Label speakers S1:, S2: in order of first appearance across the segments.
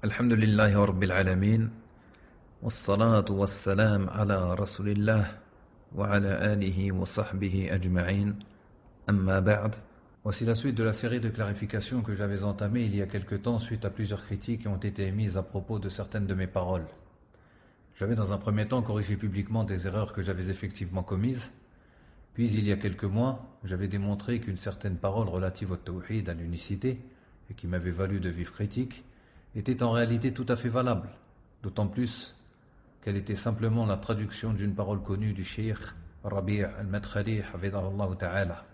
S1: Alhamdulillahi Rabbil Alamin, wassalatu wassalam ala Rasulillah, wa ala alihi wa sahbihi ajma'in, amma ba'd. Voici la suite de la série de clarifications que j'avais entamée il y a quelque temps suite à plusieurs critiques qui ont été émises à propos de certaines de mes paroles. J'avais dans un premier temps corrigé publiquement des erreurs que j'avais effectivement commises, puis il y a quelques mois, j'avais démontré qu'une certaine parole relative au tawhid, à l'unicité, et qui m'avait valu de vives critiques, était en réalité tout à fait valable, d'autant plus qu'elle était simplement la traduction d'une parole connue du Cheikh Rabi' al-Madkhali hafidhahullah ta'ala.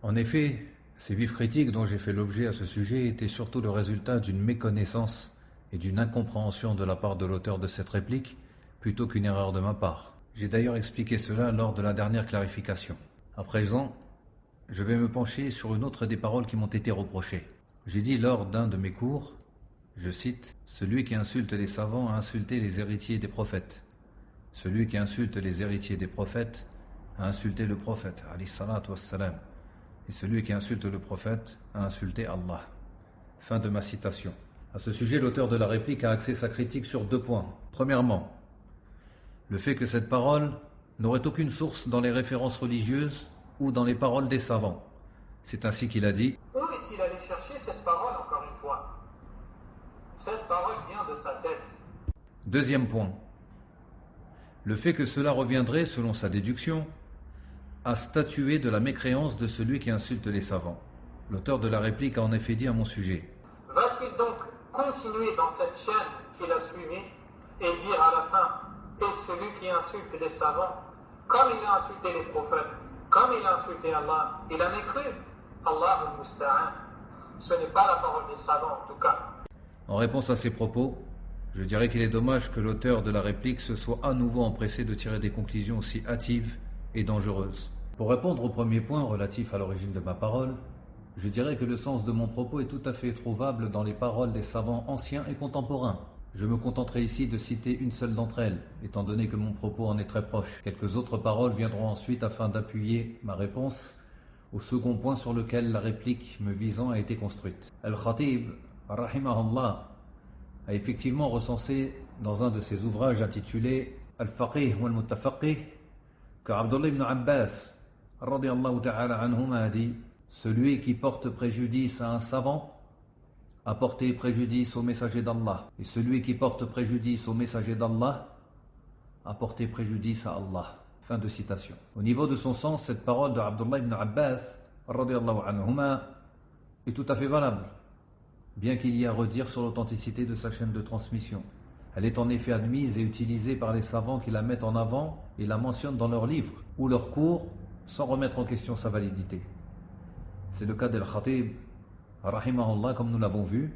S1: En effet, ces vives critiques dont j'ai fait l'objet à ce sujet étaient surtout le résultat d'une méconnaissance et d'une incompréhension de la part de l'auteur de cette réplique, plutôt qu'une erreur de ma part. J'ai d'ailleurs expliqué cela lors de la dernière clarification. À présent, je vais me pencher sur une autre des paroles qui m'ont été reprochées. J'ai dit lors d'un de mes cours, je cite, « Celui qui insulte les savants a insulté les héritiers des prophètes. Celui qui insulte les héritiers des prophètes a insulté le prophète, alayhi salatu wassalam. Et celui qui insulte le prophète a insulté Allah. » Fin de ma citation. À ce sujet, l'auteur de la réplique a axé sa critique sur deux points. Premièrement, le fait que cette parole n'aurait aucune source dans les références religieuses ou dans les paroles des savants. C'est ainsi qu'il a dit.
S2: Où est-il allé chercher cette parole encore une fois? Cette parole vient de sa tête.
S1: Deuxième point, le fait que cela reviendrait, selon sa déduction, à statuer de la mécréance de celui qui insulte les savants. L'auteur de la réplique a en effet dit à mon sujet.
S2: Va-t-il donc continuer dans cette chaîne qu'il a suivie et dire à la fin, et celui qui insulte les savants, comme il a insulté les prophètes, comme il a insulté Allah, il a mécru. Allah al-Musta'an. Ce n'est pas la parole des savants en tout cas.
S1: En réponse à ces propos, je dirais qu'il est dommage que l'auteur de la réplique se soit à nouveau empressé de tirer des conclusions aussi hâtives et dangereuses. Pour répondre au premier point relatif à l'origine de ma parole, je dirais que le sens de mon propos est tout à fait trouvable dans les paroles des savants anciens et contemporains. Je me contenterai ici de citer une seule d'entre elles, étant donné que mon propos en est très proche. Quelques autres paroles viendront ensuite afin d'appuyer ma réponse au second point sur lequel la réplique me visant a été construite. Al-Khatib, rahimahullah, a effectivement recensé dans un de ses ouvrages intitulé Al-Faqih wal-Muttafaqih que Abdullah ibn Abbas radiyallahu ta'ala anhuma a dit « Celui qui porte préjudice à un savant a porté préjudice au messager d'Allah, et celui qui porte préjudice au messager d'Allah a porté préjudice à Allah. » Fin de citation. Au niveau de son sens, cette parole de Abdullah ibn Abbas radiyallahu anhuma est tout à fait valable, bien qu'il y ait à redire sur l'authenticité de sa chaîne de transmission. Elle est en effet admise et utilisée par les savants qui la mettent en avant et la mentionnent dans leurs livres ou leurs cours sans remettre en question sa validité. C'est le cas d'Al-Khatib, rahimahullah, comme nous l'avons vu,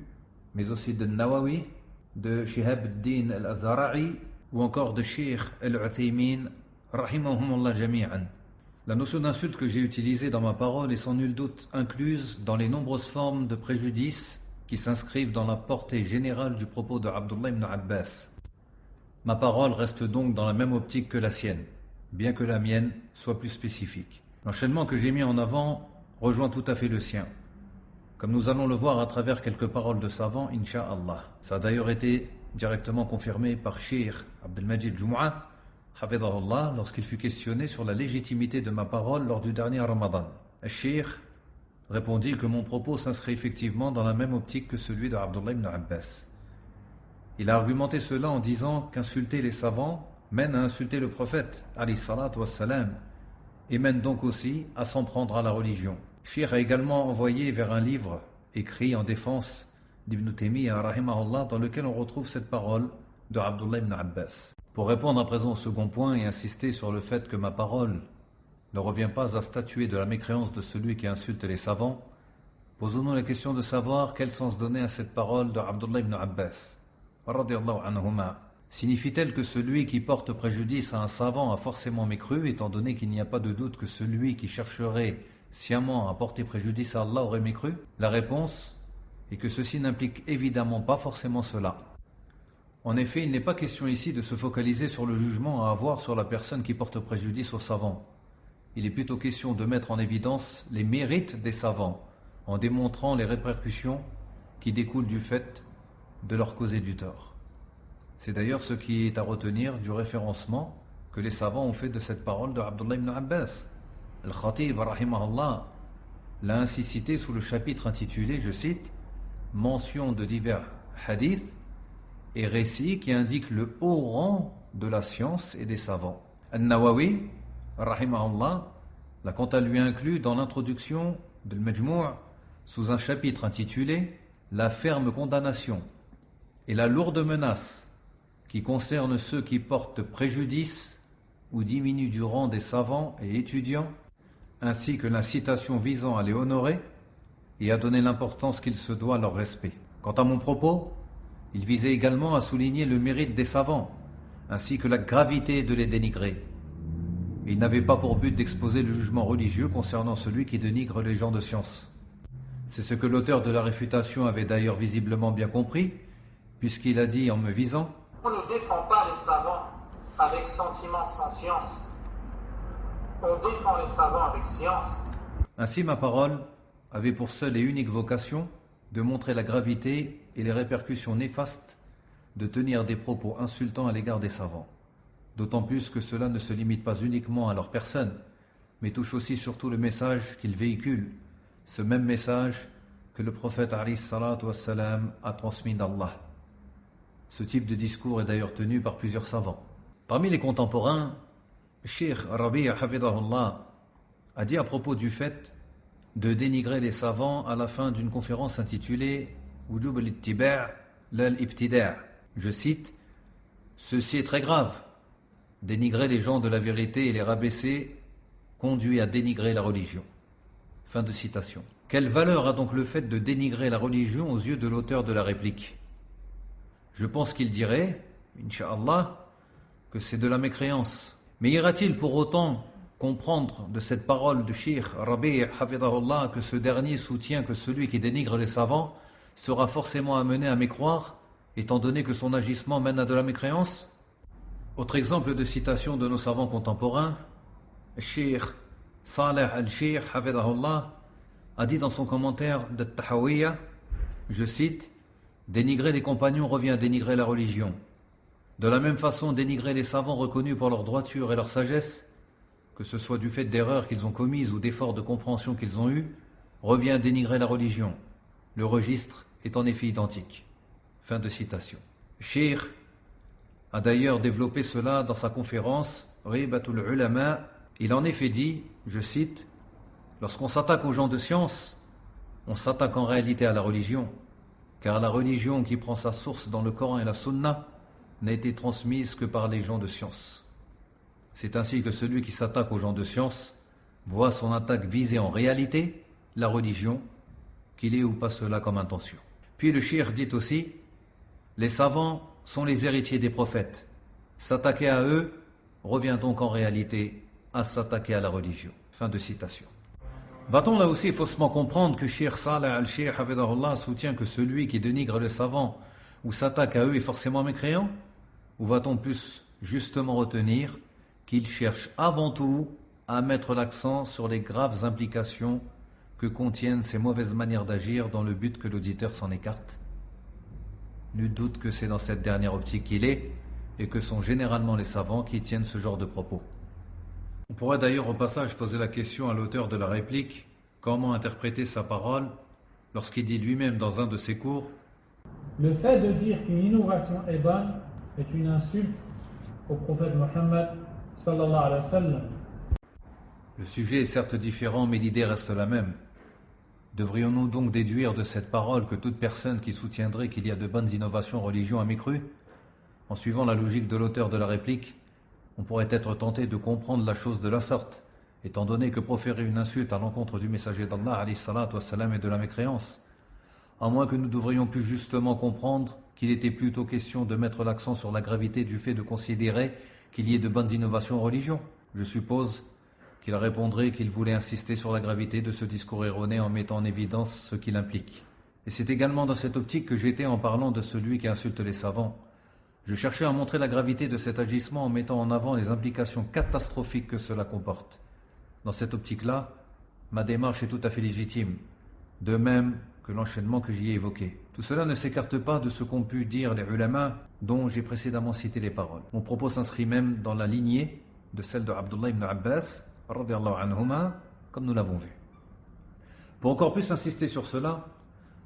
S1: mais aussi de Nawawi, de Shihab ad-Din al-Azhara'i ou encore de Sheikh al-Uthaymin, rahimahumullah jami'an. La notion d'insulte que j'ai utilisée dans ma parole est sans nul doute incluse dans les nombreuses formes de préjudice qui s'inscrivent dans la portée générale du propos de Abdullah ibn Abbas. Ma parole reste donc dans la même optique que la sienne, bien que la mienne soit plus spécifique. L'enchaînement que j'ai mis en avant rejoint tout à fait le sien, comme nous allons le voir à travers quelques paroles de savants, incha'Allah. Ça a d'ailleurs été directement confirmé par Cheikh Abdelmajid Jumu'ah, hafidhahullah, lorsqu'il fut questionné sur la légitimité de ma parole lors du dernier Ramadan. Cheikh répondit que mon propos s'inscrit effectivement dans la même optique que celui de Abdullah ibn Abbas. Il a argumenté cela en disant qu'insulter les savants mène à insulter le prophète, alayhi salatu wassalam, et mène donc aussi à s'en prendre à la religion. Cheikh a également envoyé vers un livre écrit en défense d'Ibn Taymiyyah rahimahullah, dans lequel on retrouve cette parole de Abdullah ibn Abbas. Pour répondre à présent au second point et insister sur le fait que ma parole ne revient pas à statuer de la mécréance de celui qui insulte les savants, posons-nous la question de savoir quel sens donner à cette parole de Abdullah ibn Abbas radiyallahu anhuma. Signifie-t-elle que celui qui porte préjudice à un savant a forcément mécru, étant donné qu'il n'y a pas de doute que celui qui chercherait sciemment à porter préjudice à Allah aurait mécru? La réponse est que ceci n'implique évidemment pas forcément cela. En effet, il n'est pas question ici de se focaliser sur le jugement à avoir sur la personne qui porte préjudice aux savants. Il est plutôt question de mettre en évidence les mérites des savants, en démontrant les répercussions qui découlent du fait de leur causer du tort. C'est d'ailleurs ce qui est à retenir du référencement que les savants ont fait de cette parole de Abdullah ibn Abbas. Al-Khatib, rahimahullah, l'a ainsi cité sous le chapitre intitulé, je cite, « Mention de divers hadiths et récits qui indiquent le haut rang de la science et des savants. » An-Nawawi, rahimahullah, l'a quant à lui inclus dans l'introduction de Al-Majmou' sous un chapitre intitulé « La ferme condamnation et la lourde menace qui concerne ceux qui portent préjudice ou diminuent du rang des savants et étudiants, ainsi que l'incitation visant à les honorer et à donner l'importance qu'il se doit à leur respect. » Quant à mon propos, il visait également à souligner le mérite des savants, ainsi que la gravité de les dénigrer. Il n'avait pas pour but d'exposer le jugement religieux concernant celui qui dénigre les gens de science. C'est ce que l'auteur de la réfutation avait d'ailleurs visiblement bien compris, puisqu'il a dit en me visant «
S2: On ne défend pas les savants avec sentiment sans science. On défend les savants avec science. »
S1: Ainsi ma parole avait pour seule et unique vocation de montrer la gravité et les répercussions néfastes de tenir des propos insultants à l'égard des savants. D'autant plus que cela ne se limite pas uniquement à leur personne, mais touche aussi surtout le message qu'ils véhiculent, ce même message que le prophète alayhi salatu wassalam a transmis d'Allah. Ce type de discours est d'ailleurs tenu par plusieurs savants. Parmi les contemporains, Cheikh Rabi' hafidahullah a dit à propos du fait de dénigrer les savants à la fin d'une conférence intitulée Wujub al-ittiba' la al-ibtida'. Je cite, « Ceci est très grave. Dénigrer les gens de la vérité et les rabaisser conduit à dénigrer la religion. » Fin de citation. Quelle valeur a donc le fait de dénigrer la religion aux yeux de l'auteur de la réplique? Je pense qu'il dirait, Inch'Allah, que c'est de la mécréance. Mais ira-t-il pour autant comprendre de cette parole du Cheikh Rabi' hafidahullah que ce dernier soutient que celui qui dénigre les savants sera forcément amené à mécroire, étant donné que son agissement mène à de la mécréance? Autre exemple de citation de nos savants contemporains, Cheikh Saleh al-Sheikh hafidahullah a dit dans son commentaire de Tahawiyya, je cite, « Dénigrer les compagnons revient à dénigrer la religion. De la même façon, dénigrer les savants reconnus pour leur droiture et leur sagesse, que ce soit du fait d'erreurs qu'ils ont commises ou d'efforts de compréhension qu'ils ont eus, revient à dénigrer la religion. Le registre est en effet identique. » Fin de citation. Cheikh a d'ailleurs développé cela dans sa conférence Ribatul Ulama. Il en effet dit, je cite, « Lorsqu'on s'attaque aux gens de science, on s'attaque en réalité à la religion, car la religion qui prend sa source dans le Coran et la Sunna n'a été transmise que par les gens de science. C'est ainsi que celui qui s'attaque aux gens de science voit son attaque viser en réalité la religion, qu'il ait ou pas cela comme intention. » Puis le cheikh dit aussi, « Les savants sont les héritiers des prophètes. S'attaquer à eux revient donc en réalité à s'attaquer à la religion. » Fin de citation. Va-t-on là aussi faussement comprendre que Cheikh Saleh al-Sheikh hafidahullah soutient que celui qui dénigre les savants ou s'attaque à eux est forcément mécréant? Ou va-t-on plus justement retenir qu'il cherche avant tout à mettre l'accent sur les graves implications que contiennent ces mauvaises manières d'agir dans le but que l'auditeur s'en écarte? Nul doute que c'est dans cette dernière optique qu'il est et que sont généralement les savants qui tiennent ce genre de propos. On pourrait d'ailleurs au passage poser la question à l'auteur de la réplique, comment interpréter sa parole lorsqu'il dit lui-même dans un de ses cours «
S3: Le fait de dire qu'une innovation est bonne est une insulte au prophète Mohammed sallallahu alayhi wa sallam. »
S1: Le sujet est certes différent, mais l'idée reste la même. Devrions-nous donc déduire de cette parole que toute personne qui soutiendrait qu'il y a de bonnes innovations en religion a mécru? En suivant la logique de l'auteur de la réplique, on pourrait être tenté de comprendre la chose de la sorte, étant donné que proférer une insulte à l'encontre du messager d'Allah alayhi salatu wassalam est de la mécréance, à moins que nous devrions plus justement comprendre qu'il était plutôt question de mettre l'accent sur la gravité du fait de considérer qu'il y ait de bonnes innovations en religion. Je suppose qu'il répondrait qu'il voulait insister sur la gravité de ce discours erroné en mettant en évidence ce qu'il implique. Et c'est également dans cette optique que j'étais en parlant de celui qui insulte les savants. Je cherchais à montrer la gravité de cet agissement en mettant en avant les implications catastrophiques que cela comporte. Dans cette optique-là, ma démarche est tout à fait légitime. De même que l'enchaînement que j'y ai évoqué. Tout cela ne s'écarte pas de ce qu'ont pu dire les ulama dont j'ai précédemment cité les paroles. Mon propos s'inscrit même dans la lignée de celle de Abdullah ibn Abbas, radiyallahu anhuma, comme nous l'avons vu. Pour encore plus insister sur cela,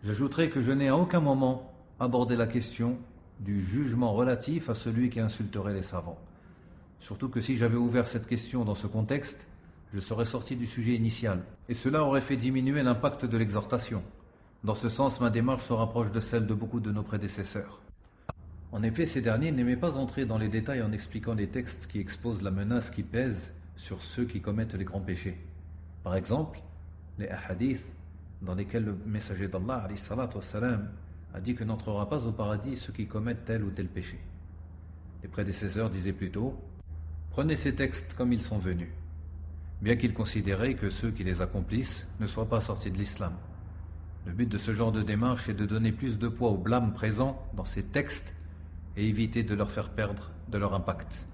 S1: j'ajouterai que je n'ai à aucun moment abordé la question du jugement relatif à celui qui insulterait les savants. Surtout que si j'avais ouvert cette question dans ce contexte, je serais sorti du sujet initial. Et cela aurait fait diminuer l'impact de l'exhortation. Dans ce sens, ma démarche se rapproche de celle de beaucoup de nos prédécesseurs. En effet, ces derniers n'aimaient pas entrer dans les détails en expliquant les textes qui exposent la menace qui pèse sur ceux qui commettent les grands péchés. Par exemple, les hadiths dans lesquels le messager d'Allah alayhi salatu wassalam, a dit que n'entrera pas au paradis ceux qui commettent tel ou tel péché. Les prédécesseurs disaient plutôt « Prenez ces textes comme ils sont venus », bien qu'ils considéraient que ceux qui les accomplissent ne soient pas sortis de l'islam. Le but de ce genre de démarche est de donner plus de poids au blâme présent dans ces textes et éviter de leur faire perdre de leur impact.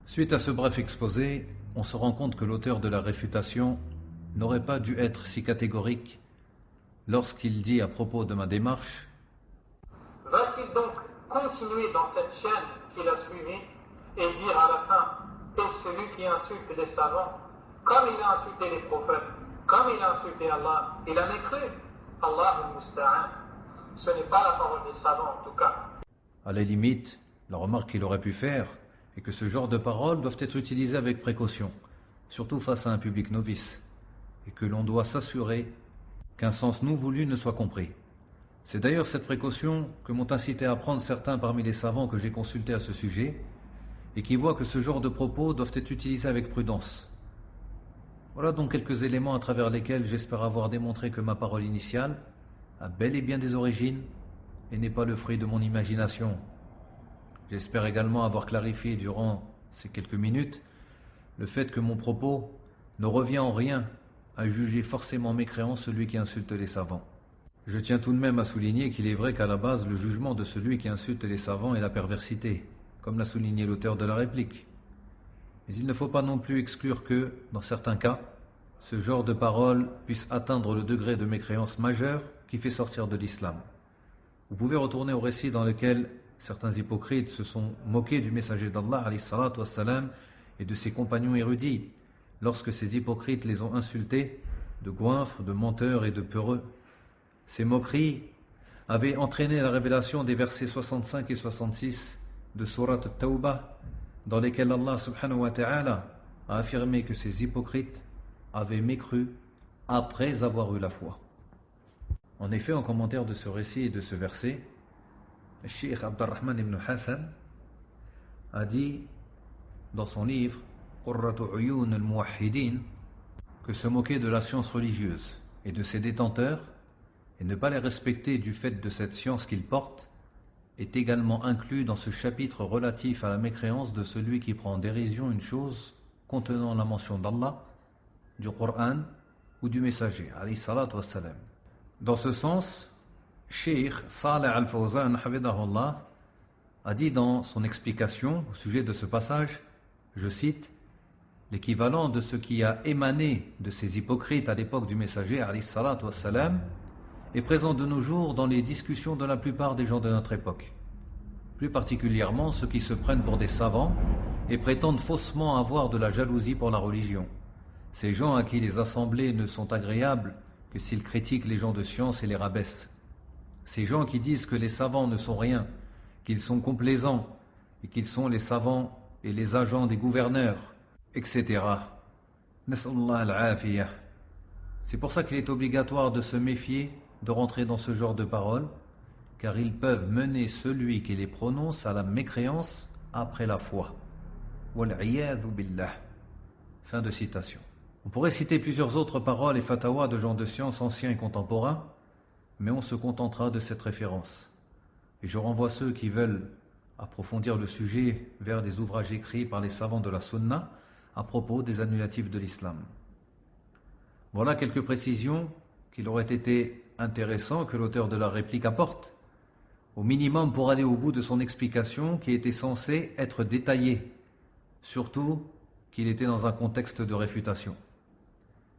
S1: Suite à ce bref exposé, on se rend compte que l'auteur de la réfutation n'aurait pas dû être si catégorique lorsqu'il dit à propos de ma démarche «
S2: Va-t-il donc continuer dans cette chaîne qu'il a suivie et dire à la fin « Et celui qui insulte les savants, comme il a insulté les prophètes, comme il a insulté Allah, il a mécru. Allah al-Musta'an. » Ce n'est pas la parole des savants en tout cas.
S1: À la limite, la remarque qu'il aurait pu faire est que ce genre de paroles doivent être utilisées avec précaution, surtout face à un public novice, et que l'on doit s'assurer qu'un sens non voulu ne soit compris. C'est d'ailleurs cette précaution que m'ont incité à prendre certains parmi les savants que j'ai consultés à ce sujet, et qui voient que ce genre de propos doivent être utilisés avec prudence. Voilà donc quelques éléments à travers lesquels j'espère avoir démontré que ma parole initiale a bel et bien des origines et n'est pas le fruit de mon imagination. J'espère également avoir clarifié durant ces quelques minutes le fait que mon propos ne revient en rien à juger forcément mécréant celui qui insulte les savants. Je tiens tout de même à souligner qu'il est vrai qu'à la base, le jugement de celui qui insulte les savants est la perversité, comme l'a souligné l'auteur de la réplique. Mais il ne faut pas non plus exclure que, dans certains cas, ce genre de paroles puisse atteindre le degré de mécréance majeure qui fait sortir de l'islam. Vous pouvez retourner au récit dans lequel certains hypocrites se sont moqués du messager d'Allah alayhi salatu wassalam et de ses compagnons érudits, lorsque ces hypocrites les ont insultés de goinfres, de menteurs et de peureux. Ces moqueries avaient entraîné la révélation des versets 65 et 66 de Surat At-Tawbah, dans lesquels Allah subhanahu wa ta'ala a affirmé que ces hypocrites avaient mécru après avoir eu la foi. En effet, en commentaire de ce récit et de ce verset, le Cheikh Abdurrahman ibn Hassan a dit dans son livre Qurratu Uyun al-Muwahhidin que se moquer de la science religieuse et de ses détenteurs et ne pas les respecter du fait de cette science qu'ils portent est également inclus dans ce chapitre relatif à la mécréance de celui qui prend en dérision une chose contenant la mention d'Allah, du Coran ou du messager, alayhi salatu wassalam. Dans ce sens, Cheikh Saleh al-Fawzan hafidahullah a dit dans son explication au sujet de ce passage, je cite, l'équivalent de ce qui a émané de ces hypocrites à l'époque du messager alayhi salatu wassalam est présent de nos jours dans les discussions de la plupart des gens de notre époque, plus particulièrement ceux qui se prennent pour des savants et prétendent faussement avoir de la jalousie pour la religion. Ces gens à qui les assemblées ne sont agréables que s'ils critiquent les gens de science et les rabaissent. Ces gens qui disent que les savants ne sont rien, qu'ils sont complaisants et qu'ils sont les savants et les agents des gouverneurs, etc. Nas'allah al-afiyah. C'est pour ça qu'il est obligatoire de se méfier de rentrer dans ce genre de paroles, car ils peuvent mener celui qui les prononce à la mécréance après la foi. Wal-'iyadhu billah. Fin de citation. On pourrait citer plusieurs autres paroles et fatawas de gens de science anciens et contemporains, mais on se contentera de cette référence. Et je renvoie ceux qui veulent approfondir le sujet vers des ouvrages écrits par les savants de la Sunna à propos des annulatifs de l'islam. Voilà quelques précisions qu'il aurait été intéressant que l'auteur de la réplique apporte, au minimum pour aller au bout de son explication qui était censée être détaillée, surtout qu'il était dans un contexte de réfutation.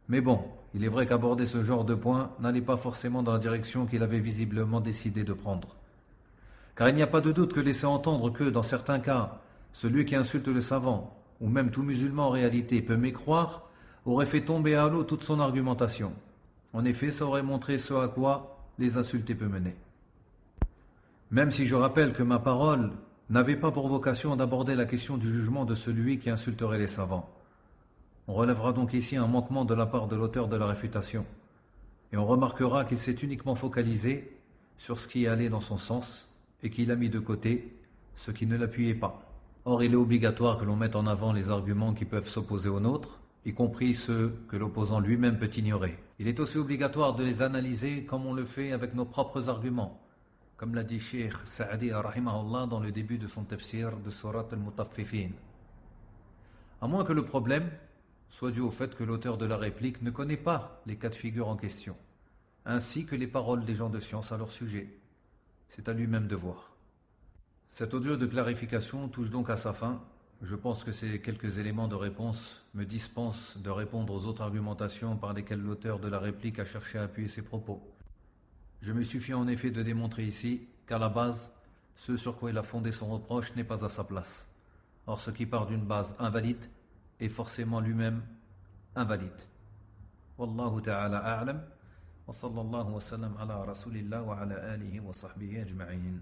S1: Mais bon, il est vrai qu'aborder ce genre de point n'allait pas forcément dans la direction qu'il avait visiblement décidé de prendre. Car il n'y a pas de doute que laisser entendre que, dans certains cas, celui qui insulte le savant, ou même tout musulman en réalité, peut mécroire, aurait fait tomber à l'eau toute son argumentation. En effet, ça aurait montré ce à quoi les insultés peuvent mener. Même si je rappelle que ma parole n'avait pas pour vocation d'aborder la question du jugement de celui qui insulterait les savants. On relèvera donc ici un manquement de la part de l'auteur de la réfutation, et on remarquera qu'il s'est uniquement focalisé sur ce qui allait dans son sens, et qu'il a mis de côté ce qui ne l'appuyait pas. Or, il est obligatoire que l'on mette en avant les arguments qui peuvent s'opposer aux nôtres, y compris ceux que l'opposant lui-même peut ignorer. Il est aussi obligatoire de les analyser comme on le fait avec nos propres arguments, comme l'a dit Cheikh Sa'di rahimahullah dans le début de son tafsir de Surat al-Mutaffifin. À moins que le problème soit dû au fait que l'auteur de la réplique ne connaît pas les cas de figure en question, ainsi que les paroles des gens de science à leur sujet. C'est à lui-même de voir. Cet audio de clarification touche donc à sa fin. Je pense que ces quelques éléments de réponse me dispensent de répondre aux autres argumentations par lesquelles l'auteur de la réplique a cherché à appuyer ses propos. Je me suffis en effet de démontrer ici qu'à la base, ce sur quoi il a fondé son reproche n'est pas à sa place. Or, ce qui part d'une base invalide est forcément lui-même invalide. Wallahu ta'ala a'lam wa sallallahu wa sallam ala rasulillah wa ala alihi wa sahbihi ajma'in.